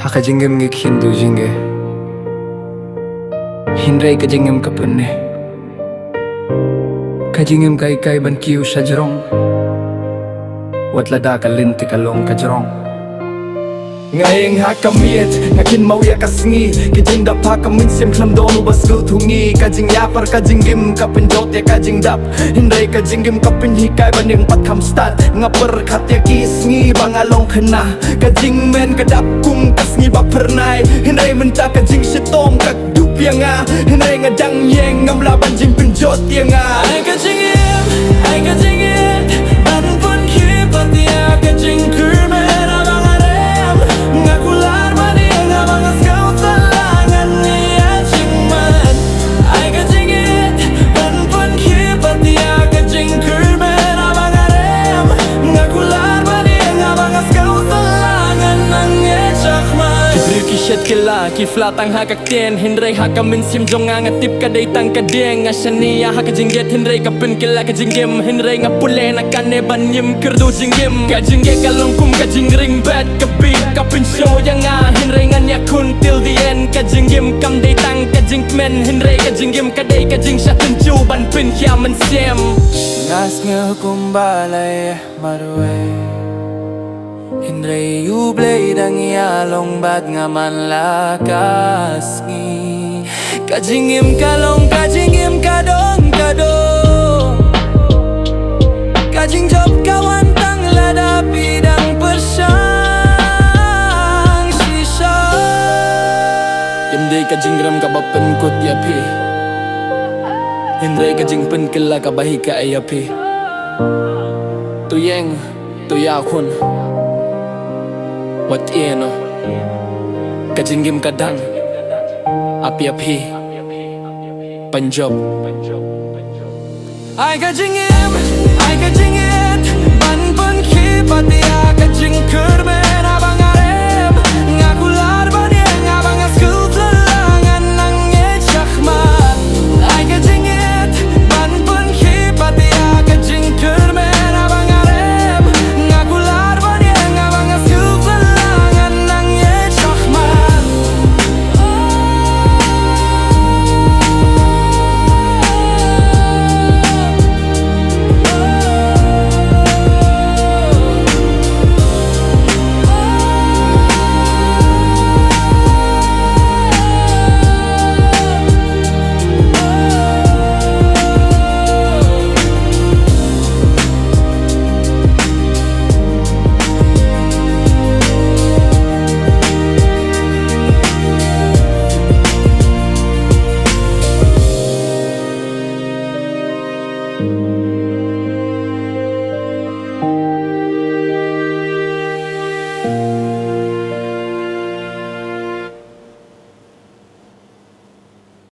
haka jingim ngik Hindu jinge Hindray ka jingim kapunne ka jingim kai kai ban kiu shajarong Watlada ka linti kalong kajarong Ngayeng hakamiet ngakin mau ya kasngi Kijing dap hakamin sim klam donu bas lutungi Kajing yapar kajing gim kapin jot ya kajing dap Hindray kajing gim kapin hikai banding pat kam start Ngapar kat ya kisngi bangalong kena Kajing men kadap kum kasngi bap pernai Hindray menta kajing shitong kak dup ya nga Hindray ngadang yeng ngamla banjing penjot ya nga Ay kajing it Badan pun kipat ya kajing kurmen Kila kiflatang hakakten Hindray hakamin sim jong nga tip kaday tang kadeng Asyaniya hakajinget Hindray kapin kila kajinggim Hindray nga pule na kaneban yim kerdo jinggim Kajingge kalungkum kajingring bad kabit Kapin show yang nga Hindray nga nyakun till the end Kajinggim kam day tang kajingkmen Hindray kajinggim kaday kajing syatun ban pin kiaman sim Ngas nga kumbalay marwe Hindray ublay dang ialong bad nga man lakas ngi Kajingim kalong kajingim kadong kadong Kajing job kawan tang ladapi dang persyang sisa Hindray kajing gram kabapen kut yapi Hindray kajing pen kila kabahi ka ayapi Tuyeng tuyakun Wat eno Kajinggim kadang Api-api Panjob Ay kajingim Ban pun kipat ya kajing